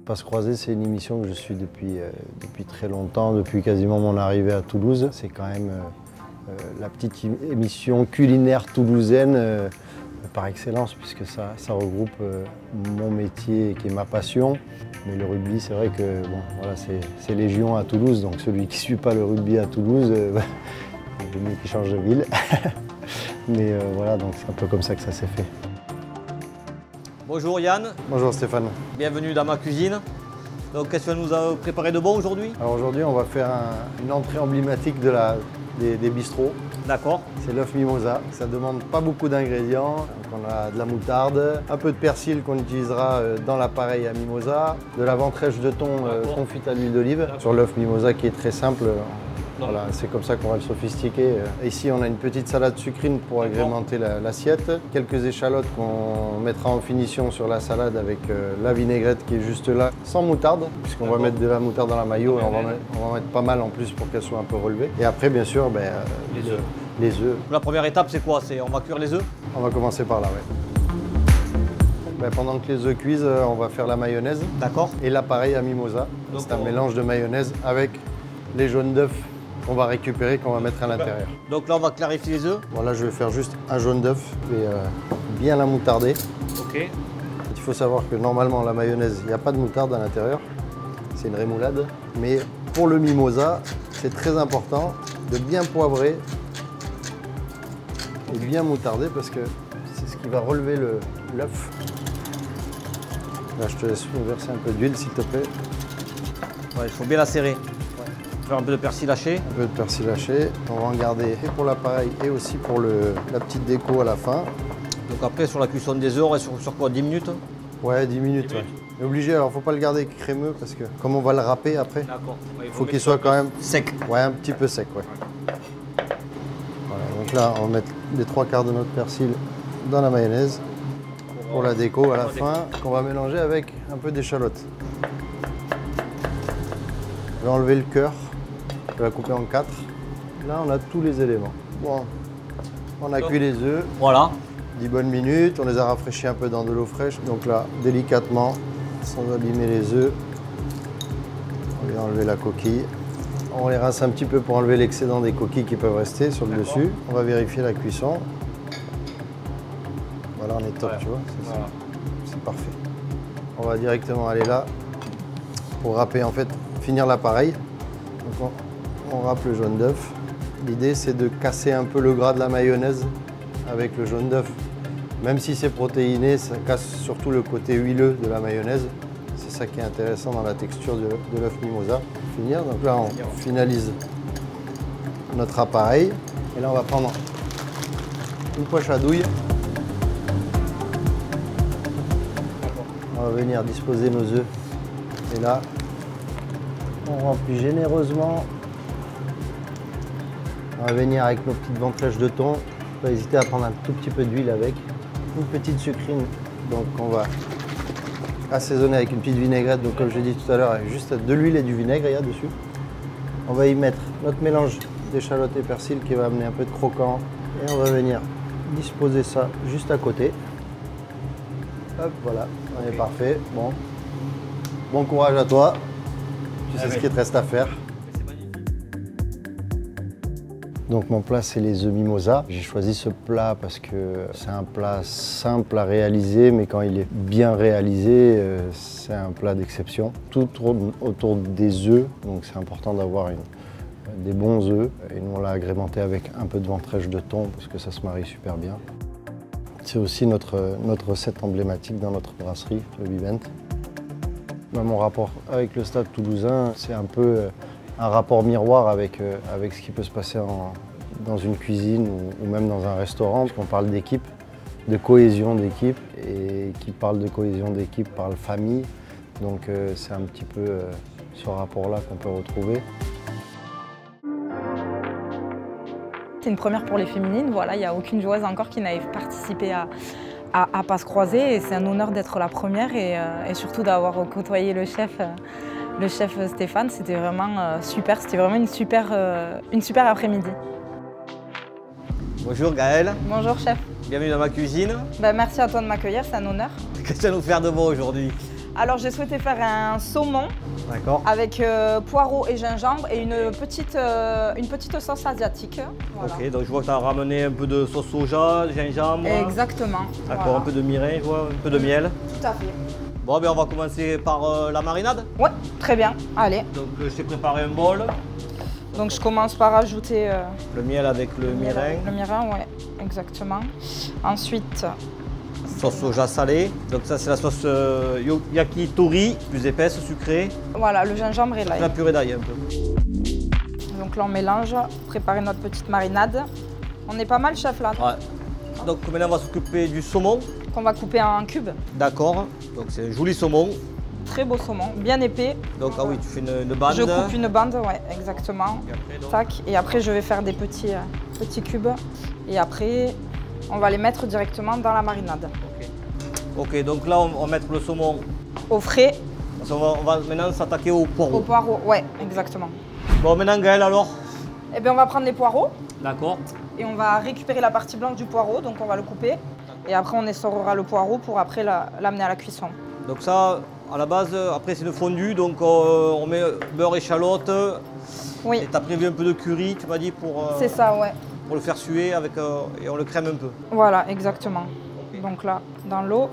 Passe Croisée, c'est une émission que je suis depuis très longtemps, depuis quasiment mon arrivée à Toulouse. C'est quand même la petite émission culinaire toulousaine par excellence, puisque ça regroupe mon métier qui est ma passion. Mais le rugby, c'est vrai que bon, voilà, c'est légion à Toulouse, donc celui qui ne suit pas le rugby à Toulouse, il vaut mieux qu'il change de ville. Mais voilà, donc c'est un peu comme ça que ça s'est fait. Bonjour Yann. Bonjour Stéphane. Bienvenue dans ma cuisine. Donc qu'est-ce que tu nous as préparé de bon aujourd'hui? Alors aujourd'hui, on va faire une entrée emblématique des bistrots. D'accord. C'est l'œuf mimosa. Ça ne demande pas beaucoup d'ingrédients. Donc on a de la moutarde, un peu de persil qu'on utilisera dans l'appareil à mimosa, de la ventrèche de thon confite à l'huile d'olive. Sur l'œuf mimosa qui est très simple. Voilà, c'est comme ça qu'on va le sophistiquer. Ici, on a une petite salade sucrine pour agrémenter l'assiette. Quelques échalotes qu'on mettra en finition sur la salade avec la vinaigrette qui est juste là, sans moutarde, puisqu'on va mettre de la moutarde dans la mayo et on va mettre pas mal en plus pour qu'elle soit un peu relevée. Et après, bien sûr, les œufs. La première étape, c'est quoi? On va cuire les œufs? On va commencer par là, ouais. Pendant que les œufs cuisent, on va faire la mayonnaise. D'accord. Et l'appareil à mimosa. C'est un mélange de mayonnaise avec les jaunes d'œufs qu'on va récupérer, qu'on va mettre à l'intérieur. Donc là, on va clarifier les œufs. Voilà, je vais faire juste un jaune d'œuf et bien la moutarder. Ok. Il faut savoir que normalement, la mayonnaise, il n'y a pas de moutarde à l'intérieur. C'est une rémoulade. Mais pour le mimosa, c'est très important de bien poivrer et bien moutarder parce que c'est ce qui va relever l'œuf. Là, je te laisse me verser un peu d'huile, s'il te plaît. Ouais, il faut bien la serrer. Faire un peu de persil haché. Un peu de persil haché. On va en garder et pour l'appareil et aussi pour la petite déco à la fin. Donc après, sur la cuisson des œufs, on reste sur quoi, 10 minutes? Ouais, 10 minutes. Ouais. Mais obligé, alors faut pas le garder crémeux parce que comme on va le râper après, il faut qu'il soit quand même sec. Ouais, un petit peu sec, ouais. Voilà, donc là, on va mettre les 3/4 de notre persil dans la mayonnaise pour la déco à la fin, qu'on va mélanger avec un peu d'échalote. Je vais enlever le cœur. Je vais la couper en 4. Là, on a tous les éléments. Bon, on a cuit les œufs. Voilà. 10 bonnes minutes. On les a rafraîchis un peu dans de l'eau fraîche. Donc là, délicatement, sans abîmer les œufs, on vient enlever la coquille. On les rince un petit peu pour enlever l'excédent des coquilles qui peuvent rester sur le dessus. On va vérifier la cuisson. Voilà, on est top, tu vois. C'est parfait. On va directement aller là pour râper, en fait, finir l'appareil. Donc on râpe le jaune d'œuf. L'idée, c'est de casser un peu le gras de la mayonnaise avec le jaune d'œuf. Même si c'est protéiné, ça casse surtout le côté huileux de la mayonnaise. C'est ça qui est intéressant dans la texture de l'œuf mimosa. Pour finir, donc là, on finalise notre appareil. Et là, on va prendre une poche à douille. On va venir disposer nos œufs. Et là, on remplit généreusement. On va venir avec nos petites ventrèches de thon. Pas hésiter à prendre un tout petit peu d'huile avec. Une petite sucrine. Donc on va assaisonner avec une petite vinaigrette. Donc comme je l'ai dit tout à l'heure, juste de l'huile et du vinaigre, il y a dessus. On va y mettre notre mélange d'échalotes et persil qui va amener un peu de croquant. Et on va venir disposer ça juste à côté. Hop, voilà, on est parfait. Bon courage à toi. Tu sais ce qu'il te reste à faire. Donc mon plat, c'est les œufs mimosa. J'ai choisi ce plat parce que c'est un plat simple à réaliser, mais quand il est bien réalisé, c'est un plat d'exception. Tout tourne autour des œufs, donc c'est important d'avoir des bons œufs. Et nous, on l'a agrémenté avec un peu de ventrèche de thon parce que ça se marie super bien. C'est aussi notre recette emblématique dans notre brasserie, le Vivent. Mon rapport avec le Stade Toulousain, c'est un peu un rapport miroir avec ce qui peut se passer dans une cuisine ou même dans un restaurant, parce qu'on parle d'équipe, de cohésion d'équipe, et qui parle de cohésion d'équipe parle famille. Donc c'est un petit peu ce rapport-là qu'on peut retrouver. C'est une première pour les féminines, voilà, il n'y a aucune joueuse encore qui n'avait participé à Passe Croisée, et c'est un honneur d'être la première et surtout d'avoir côtoyé le chef Stéphane. C'était vraiment super, c'était vraiment une super après-midi. Bonjour Gaëlle. Bonjour chef. Bienvenue dans ma cuisine. Merci à toi de m'accueillir, c'est un honneur. Qu'est-ce que tu vas nous faire de bon aujourd'hui? Alors j'ai souhaité faire un saumon D'accord. avec poireaux et gingembre et une petite sauce asiatique. Voilà. Ok, donc je vois que tu as ramené un peu de sauce soja, de gingembre. Exactement. D'accord, Voilà. un peu de mirin, je vois, un peu de miel. Tout à fait. Bon, ben on va commencer par la marinade. Ouais, très bien. Allez. Donc je t'ai préparé un bol. Donc je commence par ajouter Le miel avec le mirin. Le mirin, ouais, exactement. Ensuite, Sauce soja salée. Donc ça c'est la sauce yakitori, plus épaisse, sucrée. voilà, le gingembre et l'ail. La purée d'ail un peu. Donc là on mélange, préparer notre petite marinade. On est pas mal chef là. Ouais. Donc maintenant on va s'occuper du saumon. Qu'on va couper en cubes. D'accord. Donc c'est un joli saumon. Très beau saumon, bien épais. Donc ah oui, tu fais une bande. Je coupe une bande, ouais, exactement. Et après, donc... Tac. Et après je vais faire des petits cubes. Et après, on va les mettre directement dans la marinade. Ok, donc là on va mettre le saumon. Au frais. On va maintenant s'attaquer aux poireaux. Au poireau, ouais, exactement. Bon maintenant Gaël alors. Eh bien on va prendre les poireaux D'accord. et on va récupérer la partie blanche du poireau, donc on va le couper. Et après on essorera le poireau pour après l'amener à la cuisson. Donc ça, à la base, après c'est une fondue, donc on met beurre, échalote. Oui, Et tu as prévu un peu de curry, tu m'as dit, pour c'est ça, ouais. le faire suer avec, et on le crème un peu. Voilà, exactement. Donc là, dans l'eau,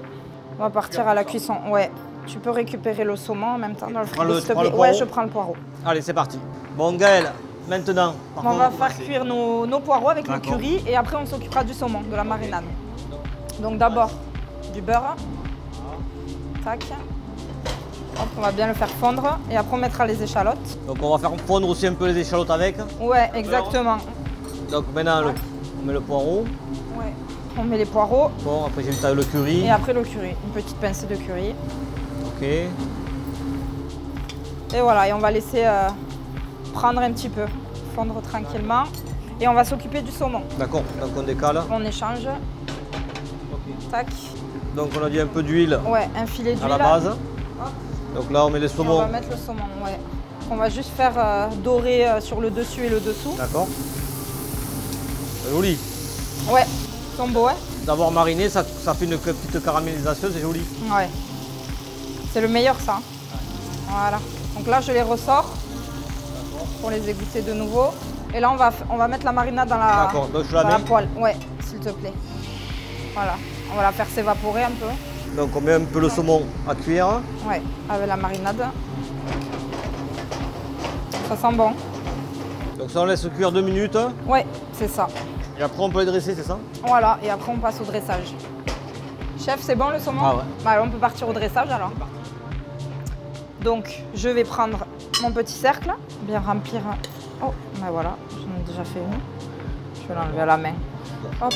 on va partir à la cuisson. Ouais, tu peux récupérer le saumon en même temps dans le frigo, s'il te plaît. Ouais, je prends le poireau. Allez, c'est parti. Bon Gaël, maintenant. On va faire cuire nos poireaux avec le D'accord. curry et après on s'occupera du saumon, de la marinade. Donc d'abord du beurre. Tac. Hop, on va bien le faire fondre et après on mettra les échalotes. Donc on va faire fondre aussi un peu les échalotes avec. Ouais, exactement. Donc maintenant on met le poireau. Ouais. On met les poireaux Bon, après j'ai vu le curry. et après le curry. Une petite pincée de curry. Ok. Et voilà, et on va laisser prendre un petit peu, fondre tranquillement. Et on va s'occuper du saumon. D'accord, donc on décale. On échange. Tac. Donc on a dit un peu d'huile Ouais, un filet d'huile. à la base. Donc là on met les Et on saumons. va mettre le saumon, ouais. On va juste faire dorer sur le dessus et le dessous. D'accord. Joli. Ouais, ils sont beaux, hein. D'avoir mariné, ça fait une petite caramélisation, c'est joli. Ouais. C'est le meilleur, ça. Voilà. Donc là, je les ressors pour les égoutter de nouveau. Et là, on va mettre la marinade dans D'accord, donc je la dans la mets. poêle. Ouais, s'il te plaît. Voilà. On va la faire s'évaporer un peu. Donc on met un peu le saumon à cuire. Ouais, avec la marinade. Ça sent bon. Donc ça on laisse cuire 2 minutes. Ouais, c'est ça. Et après on peut les dresser, c'est ça? Voilà, et après on passe au dressage. Chef, c'est bon le saumon? Ah ouais. Bah, on peut partir au dressage alors. Donc, je vais prendre mon petit cercle, bien remplir. Oh, ben voilà, j'en ai déjà fait une. Je vais l'enlever à la main. Hop.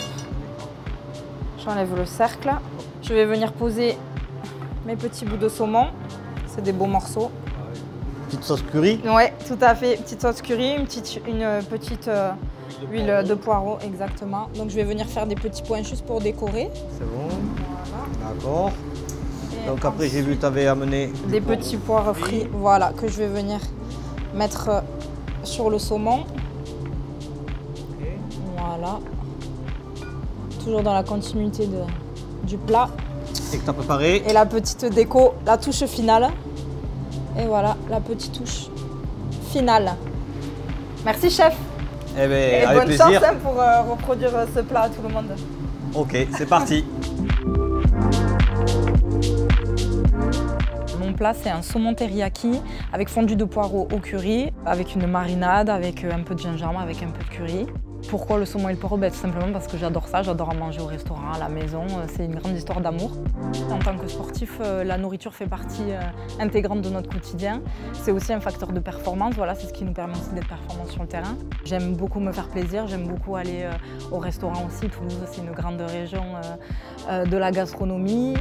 J'enlève le cercle. Je vais venir poser mes petits bouts de saumon. C'est des beaux morceaux. Petite sauce curry. Ouais, tout à fait. Petite sauce curry, une petite huile de poireau, exactement. Donc je vais venir faire des petits points juste pour décorer. C'est bon. Voilà. D'accord. Et Donc après j'ai vu que tu avais amené des petits poires frits, voilà, que je vais venir mettre sur le saumon. Voilà. Toujours dans la continuité du plat. et que tu as préparé. Et la petite déco, la touche finale. Et voilà, la petite touche finale. Merci chef. Eh bien, Et avec bonne plaisir. chance hein, pour reproduire ce plat à tout le monde. Ok, c'est parti. Mon plat, c'est un saumon teriyaki avec fondu de poireaux au curry, avec une marinade, avec un peu de gingembre, avec un peu de curry. Pourquoi le saumon et le poireau? Tout simplement parce que j'adore ça, j'adore en manger au restaurant, à la maison. C'est une grande histoire d'amour. En tant que sportif, la nourriture fait partie intégrante de notre quotidien. C'est aussi un facteur de performance, voilà, c'est ce qui nous permet aussi d'être performants sur le terrain. J'aime beaucoup me faire plaisir, j'aime beaucoup aller au restaurant aussi. Toulouse, c'est une grande région de la gastronomie.